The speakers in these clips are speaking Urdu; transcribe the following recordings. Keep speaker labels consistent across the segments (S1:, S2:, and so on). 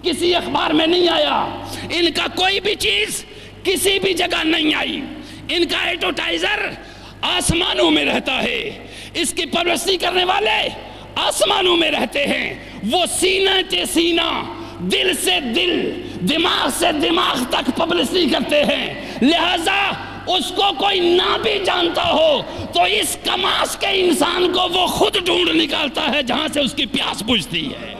S1: کسی اخبار میں نہیں آیا، ان کا کوئی بھی چیز کسی بھی جگہ نہیں آئی، ان کا ایڈورٹائزر آسمانوں میں رہتا ہے، اس کی پرورشی کرنے والے آسمانوں میں رہتے ہیں، وہ سینہ سے سینہ، دل سے دل، دماغ سے دماغ تک پبلسٹی کرتے ہیں، لہذا اس کو کوئی نہ بھی جانتا ہو تو اس کماس کے انسان کو وہ خود ڈھونڈ نکالتا ہے جہاں سے اس کی پیاس بجھتی ہے،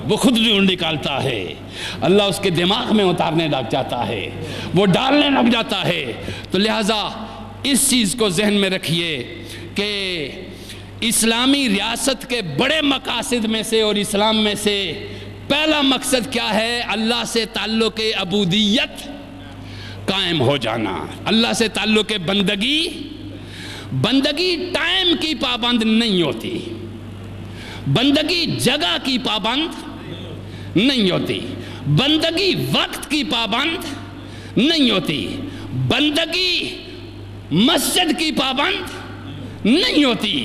S1: وہ خود ڈھونڈ نکالتا ہے، اللہ اس کے دماغ میں اتارنے لگ جاتا ہے، وہ ڈالنے لگ جاتا ہے۔ تو لہٰذا اس چیز کو ذہن میں رکھیے کہ اسلامی ریاست کے بڑے مقاصد میں سے اور اسلام میں سے پہلا مقصد کیا ہے؟ اللہ سے تعلق عبودیت قائم ہو جانا، اللہ سے تعلق بندگی ٹائم کی پابند نہیں ہوتی، بندگی جگہ کی پابند نہیں ہوتی، بندگی وقت کی پابند نہیں ہوتی، بندگی مسجد کی پابند نہیں ہوتی،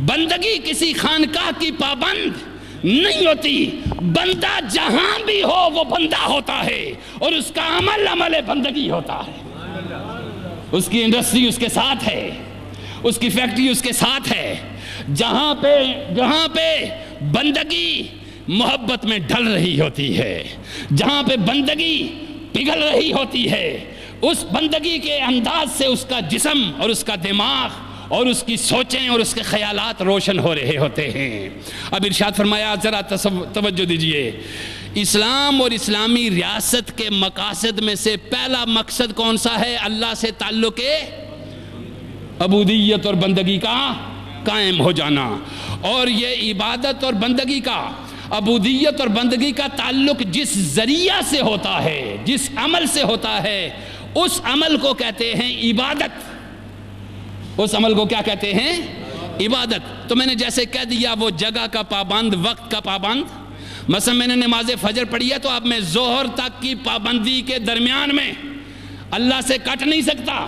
S1: بندگی کسی خانقاہ کی پابند نہیں ہوتی، بندہ جہاں بھی ہو وہ بندہ ہوتا ہے اور اس کا عمل بندگی ہوتا ہے، اس کی انڈسٹری اس کے ساتھ ہے، اس کی فیکٹری اس کے ساتھ ہے، جہاں پہ بندگی محبت میں ڈھل رہی ہوتی ہے، جہاں پہ بندگی پگھل رہی ہوتی ہے، اس بندگی کے انداز سے اس کا جسم اور اس کا دماغ اور اس کی سوچیں اور اس کے خیالات روشن ہو رہے ہوتے ہیں۔ اب ارشاد فرمایا، ذرا توجہ دیجئے، اسلام اور اسلامی ریاست کے مقاصد میں سے پہلا مقصد کون سا ہے؟ اللہ سے تعلق عبودیت اور بندگی کا قائم ہو جانا، اور یہ عبادت اور بندگی کا، عبودیت اور بندگی کا تعلق جس ذریعہ سے ہوتا ہے، جس عمل سے ہوتا ہے، اس عمل کو کہتے ہیں عبادت، اس عمل کو کیا کہتے ہیں؟ عبادت۔ تو میں نے جیسے کہہ دیا وہ جگہ کا پابند، وقت کا پابند، مثلا میں نے نماز فجر پڑھی ہے تو اب میں ظہر تک کی پابندی کے درمیان میں اللہ سے کٹ نہیں سکتا،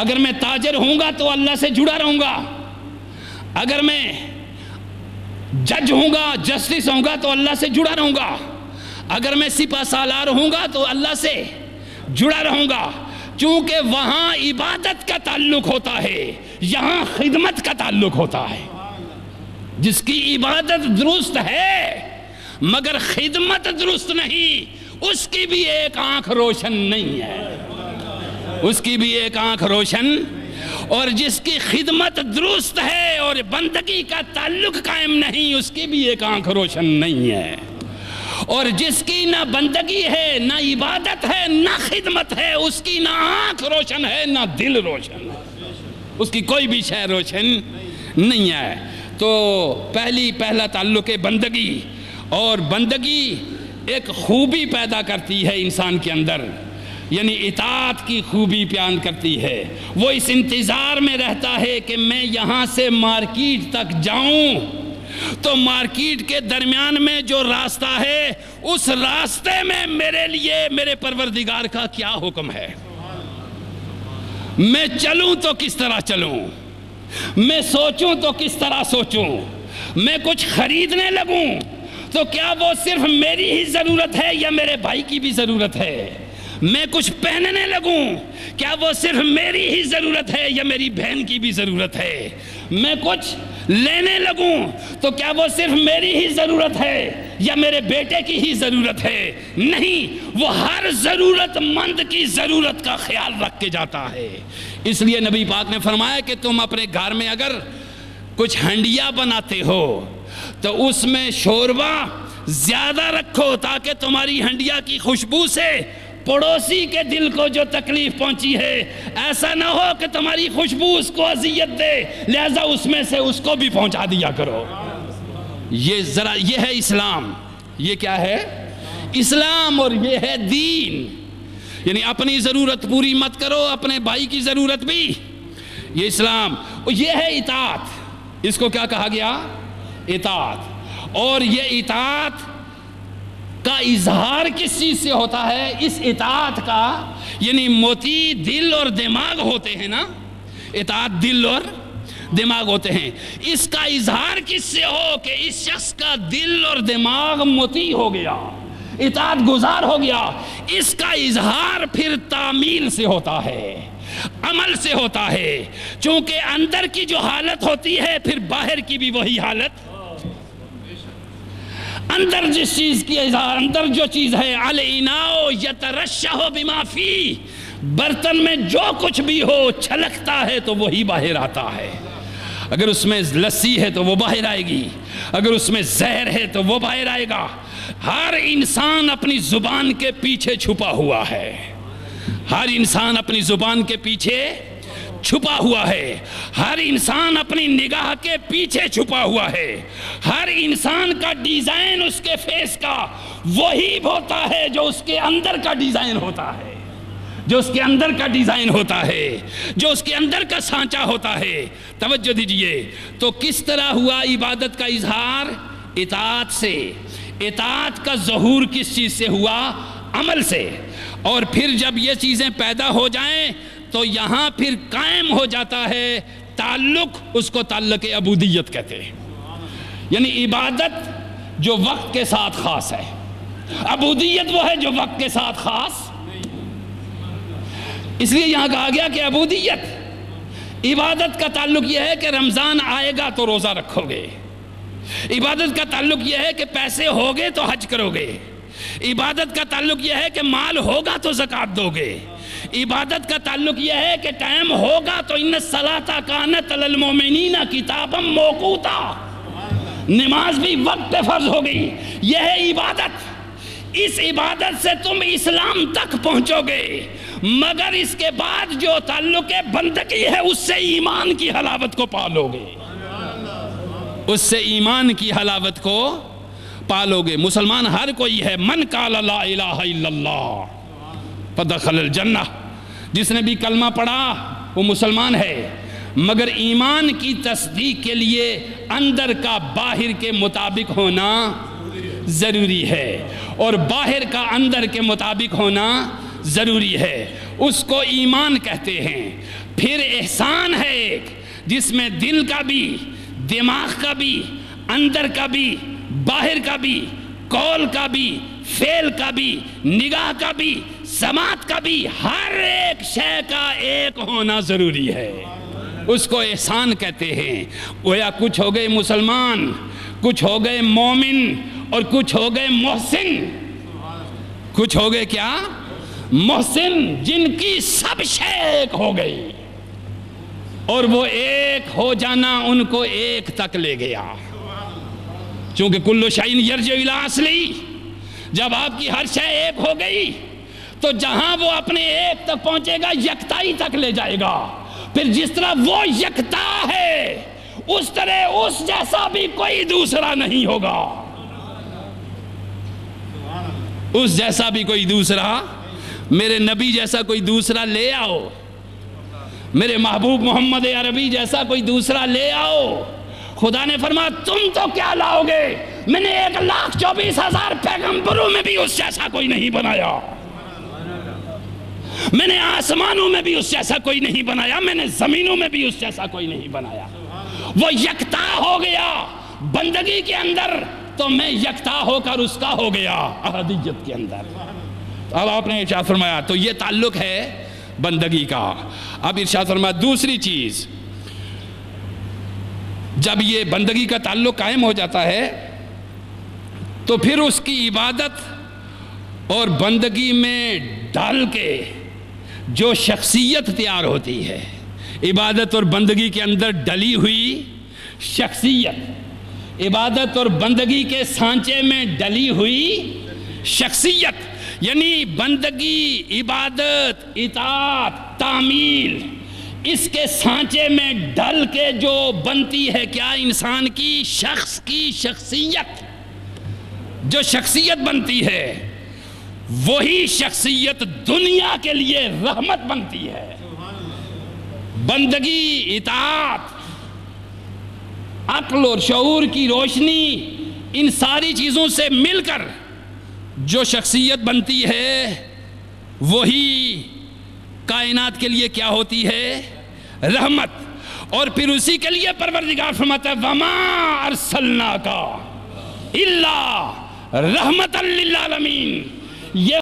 S1: اگر میں تاجر ہوں گا تو اللہ سے جڑا رہوں گا، اگر میں جج ہوں گا، جسٹس ہوں گا تو اللہ سے جڑا رہوں گا، اگر میں سپہ سالار ہوں گا تو اللہ سے جڑا رہوں گا، چونکہ وہاں عبادت کا تعلق ہوتا ہے، یہاں خدمت کا تعلق ہوتا ہے۔ جس کی عبادت درست ہے مگر خدمت درست نہیں، اس کی بھی ایک آنکھ روشن نہیں ہے، اس کی بھی ایک آنکھ روشن، اور جس کی خدمت درست ہے اور بندگی کا تعلق قائم نہیں، اس کی بھی ایک آنکھ روشن نہیں ہے، اور جس کی نہ بندگی ہے، نہ عبادت ہے، نہ خدمت ہے، اس کی نہ آنکھ روشن ہے، نہ دل روشن ہے، اس کی کوئی بھی شے روشن نہیں ہے۔ تو پہلا تعلق بندگی، اور بندگی ایک خوبی پیدا کرتی ہے انسان کے اندر، یعنی اطاعت کی خوبی بیان کرتی ہے، وہ اس انتظار میں رہتا ہے کہ میں یہاں سے مارکیٹ تک جاؤں تو مارکیٹ کے درمیان میں جو راستہ ہے اس راستے میں میرے لیے میرے پروردگار کا کیا حکم ہے، میں چلوں تو کس طرح چلوں، میں سوچوں تو کس طرح سوچوں، میں کچھ خریدنے لگوں تو کیا وہ صرف میری ہی ضرورت ہے یا میرے بھائی کی بھی ضرورت ہے، میں کچھ پہننے لگوں کیا وہ صرف میری ہی ضرورت ہے یا میری بہن کی بھی ضرورت ہے، میں کچھ لینے لگوں تو کیا وہ صرف میری ہی ضرورت ہے یا میرے بیٹے کی ہی ضرورت ہے، نہیں، وہ ہر ضرورت مند کی ضرورت کا خیال رکھ کے جاتا ہے۔ اس لیے نبی پاک نے فرمایا کہ تم اپنے گھر میں اگر کچھ ہنڈیا بناتے ہو تو اس میں شوربہ زیادہ رکھو تاکہ تمہاری ہنڈیا کی خوشبو سے پڑوسی کے دل کو جو تکلیف پہنچی ہے ایسا نہ ہو کہ تمہاری خوشبو اس کو اذیت دے، لہذا اس میں سے اس کو بھی پہنچا دیا کرو۔ یہ ہے اسلام، یہ کیا ہے؟ اسلام، اور یہ ہے دین، یعنی اپنی ضرورت پوری مت کرو، اپنے بھائی کی ضرورت بھی، یہ اسلام، اور یہ ہے اطاعت، اس کو کیا کہا گیا؟ اطاعت، اور یہ اطاعت کا اظہار کس چیز سے ہوتا ہے؟ اس اطاعت کا، یعنی موتی دل اور دماغ ہوتے ہیں نا، اطاعت دل اور دماغ ہوتے ہیں۔ اس کا اظہار کس سے ہو کہ اس شخص کا دل اور دماغ مطیع ہو گیا، اطاعت گزار ہو گیا۔ اس کا اظہار پھر تعمیل سے ہوتا ہے، عمل سے ہوتا ہے، چونکہ اندر کی جو حالت ہوتی ہے پھر باہر کی بھی وہی حالت۔ اندر جس چیز کی اظہار، اندر جو چیز ہے، الاناء یترشح بما فی، برتن میں جو کچھ بھی ہو چھلکتا ہے تو وہی باہر آتا ہے۔ اگر اس میں لسی ہے تو وہ باہر آئے گی، اگر اس میں زہر ہے تو وہ باہر آئے گا۔ ہر انسان اپنی زبان کے پیچھے چھپا ہوا ہے، ہر انسان اپنی زبان کے پیچھے چھپا ہوا ہے، ہر انسان اپنی نگاہ کے پیچھے چھپا ہوا ہے۔ ہر انسان کا ڈیزائن اس کے فیس کا وہی ہوتا ہے جو اس کے اندر کا ڈیزائن ہوتا ہے، جو اس کے اندر کا ڈیزائن ہوتا ہے، جو اس کے اندر کا سانچہ ہوتا ہے۔ توجہ دیجئے، تو کس طرح ہوا عبادت کا اظہار؟ اطاعت سے۔ اطاعت کا ظہور کس چیز سے ہوا؟ عمل سے۔ اور پھر جب یہ چیزیں پیدا ہو جائیں تو یہاں پھر قائم ہو جاتا ہے تعلق، اس کو تعلق عبودیت کہتے ہیں، یعنی عبادت جو وقت کے ساتھ خاص ہے، عبودیت وہ ہے جو وقت کے ساتھ خاص۔ اس لیے یہاں کہا گیا کہ عبودیت، عبادت کا تعلق یہ ہے کہ رمضان آئے گا تو روزہ رکھو گے، عبادت کا تعلق یہ ہے کہ پیسے ہوگے تو حج کرو گے، عبادت کا تعلق یہ ہے کہ مال ہوگا تو زکوٰۃ دو گے، عبادت کا تعلق یہ ہے کہ ٹائم ہوگا تو ان الصلاۃ کانت علی المؤمنین کتابا موقوتا، نماز بھی وقت پہ فرض ہو گئی۔ یہ ہے عبادت۔ اس عبادت سے تم اسلام تک پہنچو گے، مگر اس کے بعد جو تعلق بندگی ہے اس سے ایمان کی حلاوت کو پالو گے، اس سے ایمان کی حلاوت کو پالو گے۔ مسلمان ہر کوئی ہے، من قال لا الہ الا اللہ فدخل الجنہ، جس نے بھی کلمہ پڑھا وہ مسلمان ہے، مگر ایمان کی تصدیق کے لیے اندر کا باہر کے مطابق ہونا ضروری ہے، اور باہر کا اندر کے مطابق ہونا ضروری ہے، اس کو ایمان کہتے ہیں۔ پھر احسان ہے ایک، جس میں دل کا بھی، دماغ کا بھی، اندر کا بھی، باہر کا بھی، قول کا بھی، فعل کا بھی، نگاہ کا بھی، سماعت کا بھی، ہر ایک شے کا ایک ہونا ضروری ہے، اس کو احسان کہتے ہیں۔ گویا کچھ ہو گئے مسلمان، کچھ ہو گئے مومن، اور کچھ ہو گئے محسن۔ کچھ ہو گئے کیا؟ محسن، جن کی سب شے ایک ہو گئی، اور وہ ایک ہو جانا ان کو ایک تک لے گیا، چونکہ کل شیء یرجع الی اصلہ، جب آپ کی ہر شے ایک ہو گئی تو جہاں وہ اپنے ایک تک پہنچے گا یکتائی تک لے جائے گا۔ پھر جس طرح وہ یکتا ہے اس طرح اس جیسا بھی کوئی دوسرا نہیں ہوگا، اس جیسا بھی کوئی دوسرا، میرے نبی جیسا کوئی دوسرا لے آؤ، میرے محبوب محمد عربی جیسا کوئی دوسرا لے آؤ۔ خدا نے فرمایا تم تو کیا لاؤ گے، میں نے 1,24,000 پیغمبروں میں بھی اس جیسا کوئی نہیں بنایا، میں نے آسمانوں میں بھی اس جیسا کوئی نہیں بنایا، میں نے زمینوں میں بھی اس جیسا کوئی نہیں بنایا۔ وہ یکتا ہو گیا بندگی کے اندر، تو میں یکتا ہو کر اس کا ہو گیا احدیت کے اندر۔ اب آپ نے ارشاد فرمایا تو یہ تعلق ہے بندگی کا۔ اب ارشاد فرمایا دوسری چیز، جب یہ بندگی کا تعلق قائم ہو جاتا ہے تو پھر اس کی عبادت اور بندگی میں ڈال کے جو شخصیت تیار ہوتی ہے، عبادت اور بندگی کے اندر ڈلی ہوئی شخصیت، عبادت اور بندگی کے سانچے میں ڈلی ہوئی شخصیت، یعنی بندگی، عبادت، اطاعت، تعمیل، اس کے سانچے میں ڈل کے جو بنتی ہے کیا؟ انسان کی شخص کی شخصیت، جو شخصیت بنتی ہے وہی شخصیت دنیا کے لیے رحمت بنتی ہے۔ بندگی، اطاعت، عقل اور شعور کی روشنی، ان ساری چیزوں سے مل کر جو شخصیت بنتی ہے وہی کائنات کے لیے کیا ہوتی ہے؟ رحمت۔ اور پھر اسی کے لیے پروردگار فرماتا ہے وَمَا أَرْسَلْنَاكَ إِلَّا رَحْمَةً لِلْعَالَمِينَ. یہ